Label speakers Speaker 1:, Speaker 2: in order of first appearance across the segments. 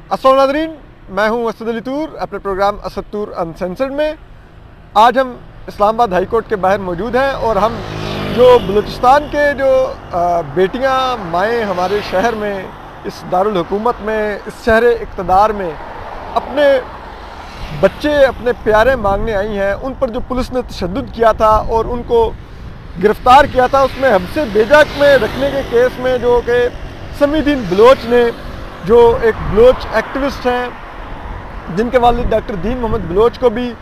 Speaker 1: अस्सलाम नाज़रीन, मैं हूं असद अली तूर अपने प्रोग्राम असद तूर अनसेंसर्ड में। आज हम इस्लामाबाद हाई कोर्ट के बाहर मौजूद हैं और हम जो बलूचिस्तान के जो बेटियां माएँ हमारे शहर में, इस दारुल हुकूमत में, इस शहर इक़्तिदार में अपने बच्चे अपने प्यारे मांगने आई हैं, उन पर जो पुलिस ने तशद्दुद किया था और उनको गिरफ़्तार किया था, उसमें हमसे बेजाक में रखने के केस में जो कि समीदीन बलोच ने, जो एक बलोच एक्टिविस्ट हैं जिनके वालिद डॉक्टर दीन मोहम्मद बलोच को भी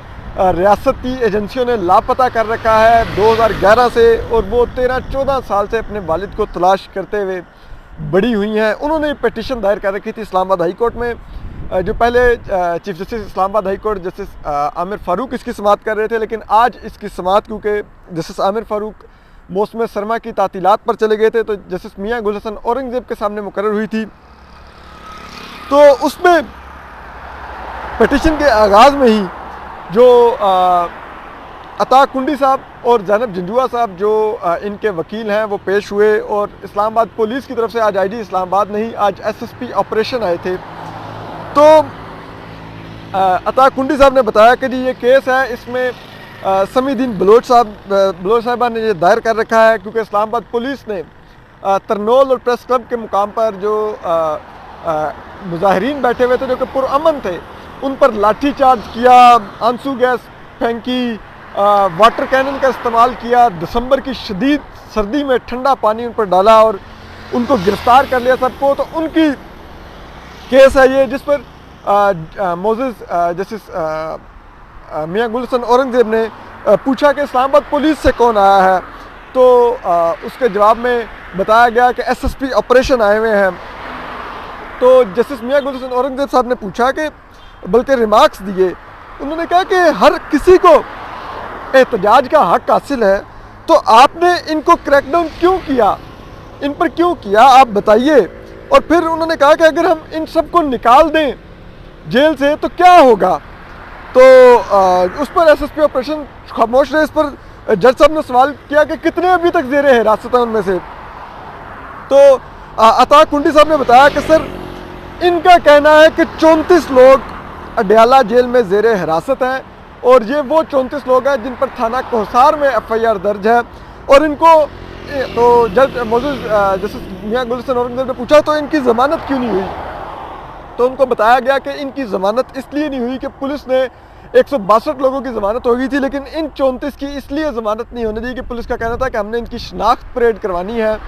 Speaker 1: रियासती एजेंसियों ने लापता कर रखा है 2011 से, और वो 13-14 साल से अपने वालिद को तलाश करते हुए बड़ी हुई हैं। उन्होंने पिटीशन दायर कर रखी थी इस्लामाबाद हाई कोर्ट में। जो पहले chief justice Islamabad high court justice Aamir Farooq इसकी समाअत कर रहे थे, लेकिन आज इसकी समाअत क्योंकि जस्टिस आमिर फ़ारूक मौसम सरमा की तातीलात पर चले गए थे, तो जस्टिस मियां गुल हसन औरंगज़ेब के सामने मुकर्रर हुई थी। तो उसमें पिटीशन के आगाज़ में ही जो अता कुंडी साहब और ज़ैनब जंजुआ साहब जो इनके वकील हैं वो पेश हुए, और इस्लामाबाद पुलिस की तरफ से आज आईजी इस्लामाबाद नहीं, आज एसएसपी ऑपरेशन आए थे। तो अता कुंडी साहब ने बताया कि जी ये केस है, इसमें समीदीन बलोच साहिबा ने ये दायर कर रखा है क्योंकि इस्लामाबाद पुलिस ने तरनोल और प्रेस क्लब के मुकाम पर जो मुजाहिरीन बैठे हुए थे जो कि पुरअमन थे, उन पर लाठी चार्ज किया, आंसू गैस फेंकी, वाटर कैनन का इस्तेमाल किया, दिसंबर की शदीद सर्दी में ठंडा पानी उन पर डाला और उनको गिरफ़्तार कर लिया सबको। तो उनकी केस है ये, जिस पर मोज़िज़ जस्टिस मियां गुल हसन औरंगज़ेब ने पूछा कि इस्लामाबाद पुलिस से कौन आया है, तो उसके जवाब में बताया गया कि एसएसपी ऑपरेशन आए हुए हैं। तो जस्टिस मियां गुल हसन औरंगज़ेब साहब ने पूछा कि बल्कि रिमार्क्स दिए, उन्होंने कहा कि हर किसी को एहतजाज का हक हासिल है, तो आपने इनको क्रैकडाउन क्यों किया, इन पर क्यों किया, आप बताइए। और फिर उन्होंने कहा कि अगर हम इन सबको निकाल दें जेल से तो क्या होगा। तो उस पर एसएसपी ऑपरेशन खामोश रहे। इस पर जज साहब ने सवाल किया कि कितने अभी तक ज़ेरे हिरासत हैं उनमें से। तो अता कुंडी साहब ने बताया कि सर इनका कहना है कि 34 लोग अडयाला जेल में ज़ेरे हिरासत हैं, और ये वो 34 लोग हैं जिन पर थाना कोहसार में एफआईआर दर्ज है। और इनको तो जज मौजूद जस्टिस मियां गुल हसन औरंगज़ेब ने पूछा तो इनकी ज़मानत क्यों नहीं हुई, तो उनको बताया गया कि इनकी ज़मानत इसलिए नहीं हुई कि पुलिस ने 162 लोगों की ज़मानत हो गई थी, लेकिन इन 34 की इसलिए ज़मानत नहीं होने दी कि पुलिस का कहना था कि हमने इनकी शनाख्त परेड करवानी है,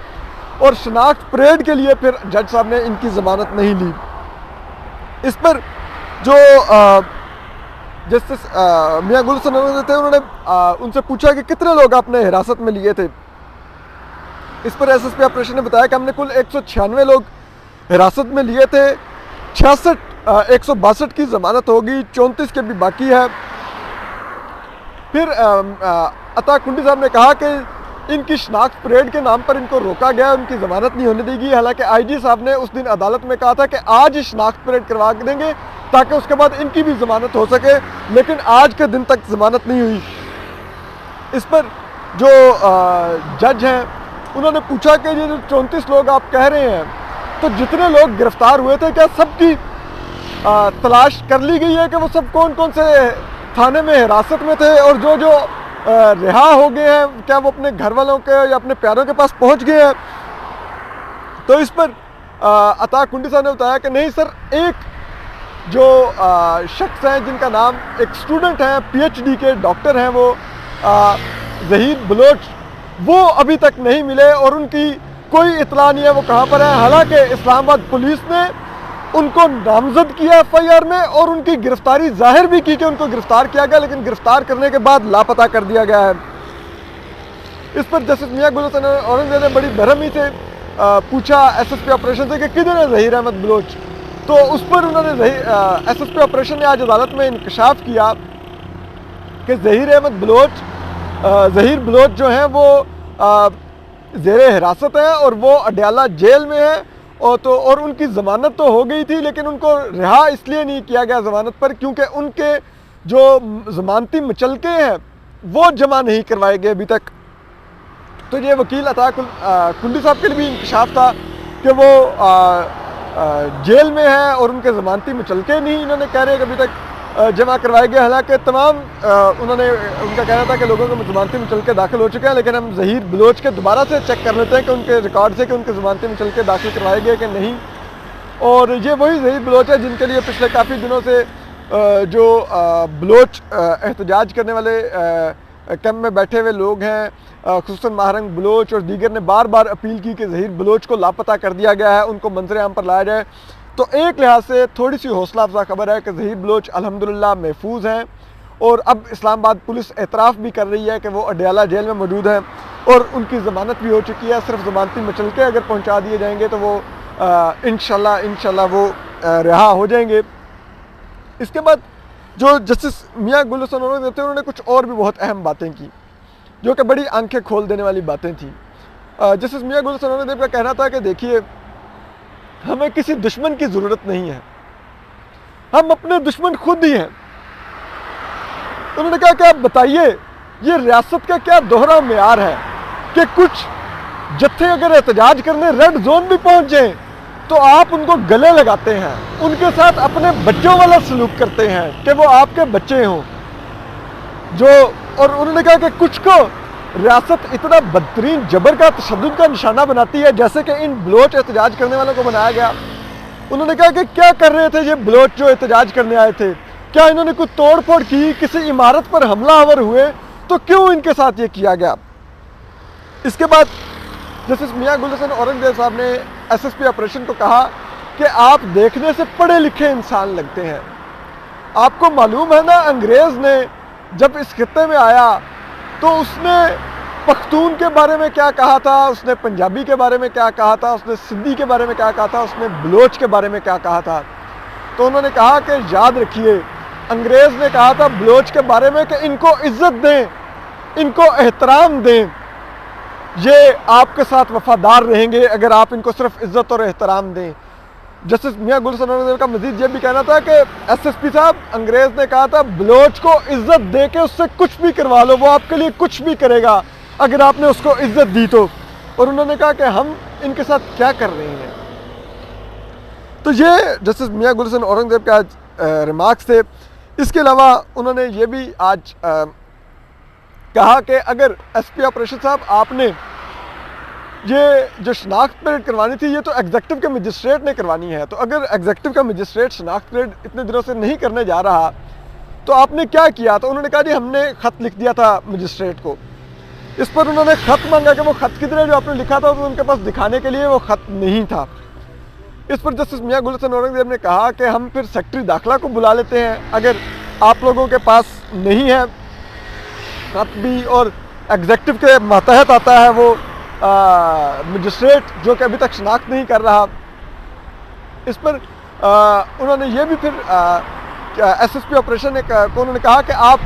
Speaker 1: और शनाख्त परेड के लिए फिर जज साहब ने इनकी ज़मानत नहीं ली। इस पर जो जस्टिस मियां गुल हसन औरंगज़ेब थे, उन्होंने उनसे पूछा कि कितने लोग आपने हिरासत में लिए थे। इस पर एसएसपी ऑपरेशन ने बताया कि हमने कुल 196 लोग हिरासत में लिए थे, 162 की ज़मानत होगी, 34 के भी बाकी है। फिर अता कुंडी साहब ने कहा कि इनकी शनाख्त परेड के नाम पर इनको रोका गया, उनकी ज़मानत नहीं होने देगी। हालांकि आईजी साहब ने उस दिन अदालत में कहा था कि आज ही शनाख्त परेड करवा देंगे ताकि उसके बाद इनकी भी ज़मानत हो सके, लेकिन आज के दिन तक ज़मानत नहीं हुई। इस पर जो जज हैं उन्होंने पूछा कि ये जो 34 लोग आप कह रहे हैं, तो जितने लोग गिरफ़्तार हुए थे क्या सबकी तलाश कर ली गई है कि वो सब कौन कौन से थाने में हिरासत में थे, और जो जो रिहा हो गए हैं क्या वो अपने घर वालों के या अपने प्यारों के पास पहुंच गए हैं। तो इस पर अता कुंडी साहब ने बताया कि नहीं सर, एक जो शख्स हैं जिनका नाम, एक स्टूडेंट हैं, पीएचडी के डॉक्टर हैं, वो ज़हीर बलोच, वो अभी तक नहीं मिले और उनकी कोई इतला नहीं है वो कहाँ पर है। हालांकि इस्लामाबाद पुलिस ने उनको नामजद किया एफआईआर में और उनकी गिरफ्तारी जाहिर भी की कि उनको गिरफ्तार किया गया, लेकिन गिरफ्तार करने के बाद लापता कर दिया गया है। इस पर जस्टिस मियां गुल हसन औरंगज़ेब ने बड़ी बेरहमी से पूछा एसएसपी ऑपरेशन से कि किधर है ज़हीर अहमद बलोच। तो उस पर उन्होंने एसएसपी ऑपरेशन ने आज अदालत में इंकशाफ किया कि ज़हीर बलोच जो हैं वो ज़ेरे हिरासत है और वो अडयाला जेल में है, और उनकी ज़मानत तो हो गई थी, लेकिन उनको रिहा इसलिए नहीं किया गया ज़मानत पर क्योंकि उनके जो ज़मानती मचलके हैं वो जमा नहीं करवाए गए अभी तक। तो ये वकील अता कुंडी साहब के लिए भी इंकशाफ था कि वो जेल में हैं और उनके ज़मानती मुचलके नहीं इन्होंने कह रहे कि अभी तक जमा करवाए गए। हालांकि तमाम उन्होंने उनका कहना था कि लोगों के ज़मानती मुचलके दाखिल हो चुके हैं, लेकिन हम ज़हीर बलोच के दोबारा से चेक कर लेते हैं कि उनके रिकॉर्ड से कि उनके ज़मानती मुचलके दाखिल करवाए गए कि नहीं। और ये वही ज़हीर बलोच है जिनके लिए पिछले काफ़ी दिनों से जो बलोच एहतजाज करने वाले कैंप में बैठे हुए लोग हैं, खुसूसन महारंग बलोच और दीगर ने बार बार अपील की कि ज़हीर बलोच को लापता कर दिया गया है, उनको मंजर आम पर लाया जाए। तो एक लिहाज से थोड़ी सी हौसला अफजा खबर है कि ज़हीर बलोच अल्हम्दुलिल्लाह महफूज हैं और अब इस्लामाबाद पुलिस एतराफ़ भी कर रही है कि वो अडयाला जेल में मौजूद हैं और उनकी ज़मानत भी हो चुकी है। सिर्फ ज़मानती मुचलके अगर पहुँचा दिए जाएंगे तो वो इंशाल्लाह वो रिहा हो जाएंगे। इसके बाद जो जस्टिस मियां गुल हसन औरंगज़ेब थे उन्होंने कुछ और भी बहुत अहम बातें की जो कि बड़ी आंखें खोल देने वाली बातें थी। जस्टिस मियां गुल हसन औरंगज़ेब का कहना था कि देखिए, हमें किसी दुश्मन की ज़रूरत नहीं है, हम अपने दुश्मन खुद ही हैं। उन्होंने कहा कि आप बताइए ये रियासत का क्या दोहरा मेयार है कि कुछ जत्थे अगर एहतजाज करने रेड जोन भी पहुंच जाएं तो आप उनको गले लगाते हैं, उनके साथ अपने बच्चों वाला सलूक करते हैं कि वो आपके बच्चे हों जो। और उन्होंने कहा कि कुछ को रियासत इतना बदतरीन जबर का तशद्दुद का निशाना बनाती है जैसे कि इन बलोच एहतजाज करने वालों को बनाया गया। उन्होंने कहा कि क्या कर रहे थे ये बलोच जो एहतजाज करने आए थे, क्या इन्होंने कुछ तोड़ फोड़ की, किसी इमारत पर हमलावर हुए, तो क्यों इनके साथ ये किया गया। इसके बाद जस्टिस मियां गुल हसन औरंगज़ेब साहब ने SSP ऑपरेशन को कहा कि आप देखने से पढ़े लिखे इंसान लगते हैं, आपको मालूम है ना अंग्रेज़ ने जब इस खित्ते में आया तो उसने पख्तून के बारे में क्या कहा था, उसने पंजाबी के बारे में क्या कहा था, उसने सिंधी के बारे में क्या कहा था, उसने बलोच के बारे में क्या कहा था। तो उन्होंने कहा कि याद रखिए, अंग्रेज़ ने कहा था बलोच के बारे में कि इनको इज्जत दें, इनको एहतराम दें, ये आपके साथ वफादार रहेंगे अगर आप इनको सिर्फ इज्जत और एहतराम दें। जस्टिस मियां गुल हसन औरंगज़ेब का मजीद ये भी कहना था कि SSP साहब, अंग्रेज़ ने कहा था बलोच को इज्जत दे के उससे कुछ भी करवा लो, वो आपके लिए कुछ भी करेगा अगर आपने उसको इज्जत दी तो। और उन्होंने कहा कि हम इनके साथ क्या कर रहे हैं। तो ये जस्टिस मियां गुल हसन औरंगज़ेब का रिमार्क्स थे। इसके अलावा उन्होंने ये भी आज कहा कि अगर SP ऑपरेशन साहब आपने ये जो शनाख्त परेड करवानी थी ये तो एग्जेक्टिव के मजिस्ट्रेट ने करवानी है, तो अगर एग्जेक्टिव का मजिस्ट्रेट शनाख्त परेड इतने दिनों से नहीं करने जा रहा तो आपने क्या किया। तो उन्होंने कहा जी हमने ख़त लिख दिया था मजिस्ट्रेट को। इस पर उन्होंने ख़त मांगा कि वो ख़त किधर है जो आपने लिखा था, तो उनके पास दिखाने के लिए वो ख़त नहीं था। इस पर जस्टिस मियां गुल हसन औरंगज़ेब ने कहा कि हम फिर सेक्रेटरी दाखिला को बुला लेते हैं, अगर आप लोगों के पास नहीं है ख़त भी और एग्जेक्टिव के मातहत आता है वो मजिस्ट्रेट जो कि अभी तक शनाख्त नहीं कर रहा। इस पर उन्होंने ये भी फिर SSP ऑपरेशन को उन्होंने कहा कि आप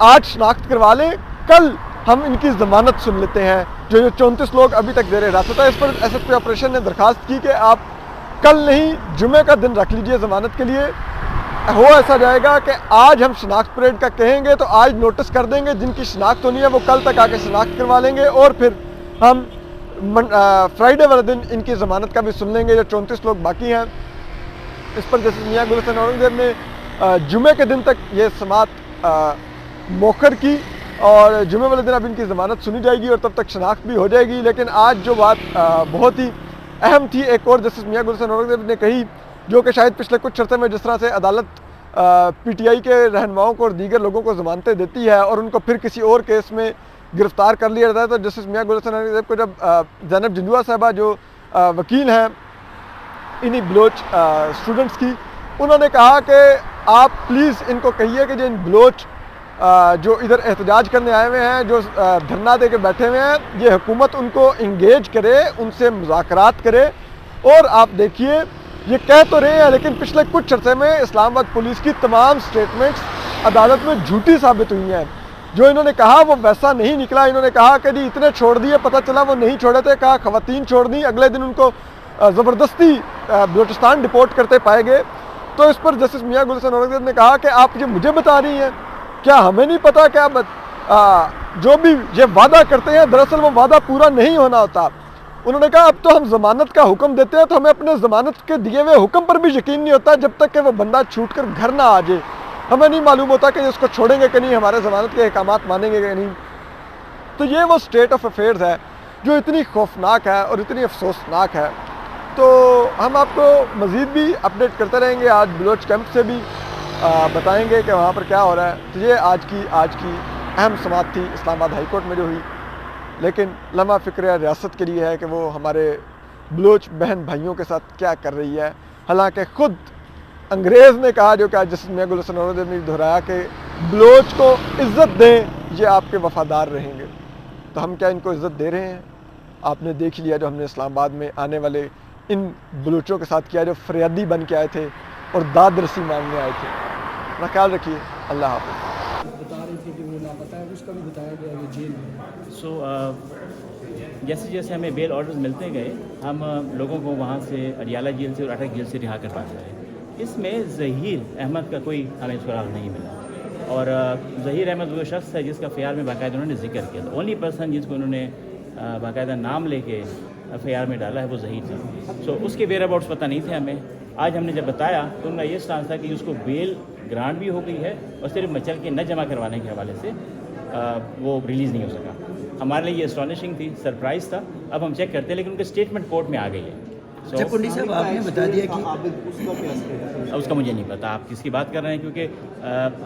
Speaker 1: आज शनाख्त करवा लें, कल हम इनकी ज़मानत सुन लेते हैं जो 34 लोग अभी तक जेर हिरासत है। इस पर SSP ऑपरेशन ने दरख्वास्त की कि आप कल नहीं जुमे का दिन रख लीजिए ज़मानत के लिए। हो ऐसा जाएगा कि आज हम शनाख्त परेड का कहेंगे तो आज नोटिस कर देंगे, जिनकी शनाख्त होनी है वो कल तक आके शनाख्त करवा लेंगे और फिर हम फ्राइडे वाले दिन इनकी ज़मानत का भी सुन लेंगे जो 34 लोग बाकी हैं। इस पर जस्टिस मियां गुल हसन औरंगज़ेब ने जुमे के दिन तक ये समात मौखर की और जुमे वाले दिन अब इनकी ज़मानत सुनी जाएगी और तब तक शनाख्त भी हो जाएगी। लेकिन आज जो बात बहुत ही अहम थी एक और जस्टिस मियां गुल हसन औरंगज़ेब ने कही, जो कि शायद पिछले कुछ अर्से में जिस तरह से अदालत PTI के रहनुमाओं को और दीगर लोगों को ज़मानतें देती है और उनको फिर किसी और केस में गिरफ़्तार कर लिया जाता है, तो जस्टिस मियां गुल हसन औरंगज़ेब को जब ज़ैनब जंजुआ साहबा जो वकील हैं इन्हीं बलोच स्टूडेंट्स की, उन्होंने कहा कि आप प्लीज़ इनको कहिए कि जो इन बलोच जो इधर एहतजाज करने आए हुए हैं, जो धरना दे के बैठे हुए हैं, ये हुकूमत उनको इंगेज करे, उनसे मुज़ाकरात करे। और आप देखिए ये कह तो रहे हैं लेकिन पिछले कुछ अर्से में इस्लामाबाद पुलिस की तमाम स्टेटमेंट्स अदालत में झूठी साबित हुई हैं। जो इन्होंने कहा वो वैसा नहीं निकला। इन्होंने कहा कि जी इतने छोड़ दिए, पता चला वो नहीं छोड़े थे, कहा ख़वातीन छोड़ दी, अगले दिन उनको ज़बरदस्ती बलूचिस्तान डिपोर्ट करते पाए गए। तो इस पर जस्टिस मियां गुल हसन औरंगज़ेब ने कहा कि आप ये मुझे बता रही हैं, क्या हमें नहीं पता क्या जो भी ये वादा करते हैं दरअसल वो वादा पूरा नहीं होना होता। उन्होंने कहा अब तो हम ज़मानत का हुक्म देते हैं तो हमें अपने ज़मानत के दिए हुए हुक्म पर भी यकीन नहीं होता जब तक कि वो बंदा छूट कर घर ना आ जाए। हमें नहीं मालूम होता कि उसको छोड़ेंगे कि नहीं, हमारे ज़मानत के अहकामात मानेंगे कि नहीं। तो ये वो स्टेट ऑफ अफेयर्स है जो इतनी खौफनाक है और इतनी अफसोसनाक है। तो हम आपको मज़ीद भी अपडेट करते रहेंगे, आज बलोच कैंप से भी बताएंगे कि वहाँ पर क्या हो रहा है। तो ये आज की अहम समाअत थी इस्लामाबाद हाई कोर्ट में जो हुई, लेकिन लम्हा फ़िक्र रियासत के लिए है कि वो हमारे बलोच बहन भाइयों के साथ क्या कर रही है। हालांकि ख़ुद अंग्रेज़ ने कहा, जो कि आज जस्टिस मियां गुल हसन औरंगज़ेब ने दोहराया कि बलोच को इज़्ज़त दें, ये आपके वफ़ादार रहेंगे। तो हम क्या इनको इज़्ज़त दे रहे हैं? आपने देख लिया जो हमने इस्लामाबाद में आने वाले इन बलूचों के साथ किया, जो फरियादी बन के आए थे और दाद रसी मांगने आए थे। अपना ख्याल रखिए। अल्लाह हाफ़िज़।
Speaker 2: बता रही थी कि वो लापता है, उसका भी बताया गया कि जेल में।
Speaker 3: जैसे जैसे हमें बेल ऑर्डर्स मिलते गए, हम लोगों को वहाँ से अडियाला जेल से और अटक जेल से रिहा करवाते रहे। इसमें ज़हीर अहमद का कोई हमें सुराग नहीं मिला। और ज़हीर अहमद वो शख्स है जिसका फ़ियार में बाकायदा उन्होंने जिक्र किया था। ओनली पर्सन जिसको उन्होंने बाकायदा नाम लेके फ़ियार में डाला है वो ज़हीर था। उसके वेयर अबाउट्स पता नहीं थे हमें। आज हमने जब बताया तो उनका ये स्टांस था कि उसको बेल ग्रांट भी हो गई है और सिर्फ मचल के न जमा करवाने के हवाले से वो रिलीज़ नहीं हो सका। हमारे लिए ये एस्टॉनिशिंग थी, सरप्राइज़ था। अब हम चेक करते हैं, लेकिन उनके स्टेटमेंट कोर्ट में आ गई है।
Speaker 2: कुंडी साहब, आपने बता दिया कि
Speaker 3: उसका मुझे नहीं पता आप किसकी बात कर रहे हैं, क्योंकि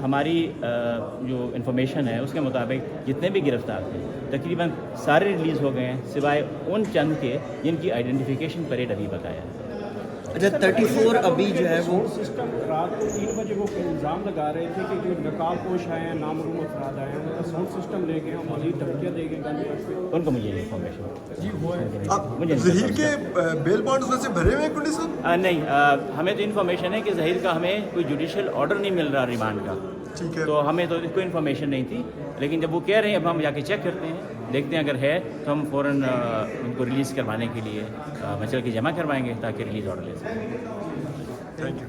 Speaker 3: हमारी जो इन्फॉर्मेशन है उसके मुताबिक जितने भी गिरफ्तार थे तकरीबन सारे रिलीज़ हो गए हैं, सिवाय उन चंद के जिनकी आइडेंटिफिकेशन परेड अभी बकाया है।
Speaker 2: अच्छा, 34 अभी जो है वो
Speaker 4: सिस्टम रात को 3 बजे वो इल्ज़ाम लगा रहे थे कि जो नकाब पोश आए हैं, नामरूम अफराद आए हैं, उनका साउंड सिस्टम ले गए, मज़ीद धमकियाँ दे गए गन।
Speaker 3: उनको मुझे इन्फॉर्मेशन
Speaker 4: जी वो है।
Speaker 3: मुझे
Speaker 5: ज़हीर के बेल बॉन्ड्स वैसे भरे हुए हैं कुंडी साहब?
Speaker 3: नहीं, हमें तो इन्फॉर्मेशन है कि ज़हीर का हमें कोई जुडिशल ऑर्डर नहीं मिल रहा रिमांड का।
Speaker 5: ठीक है।
Speaker 3: तो हमें तो कोई इन्फॉर्मेशन नहीं थी, लेकिन जब वो कह रहे हैं अब हम जाके चेक करते हैं, देखते हैं अगर है तो हम फ़ौरन उनको रिलीज़ करवाने के लिए मचल की जमा करवाएंगे ताकि रिलीज़ ऑर्डर ले सकें।
Speaker 5: Thank you.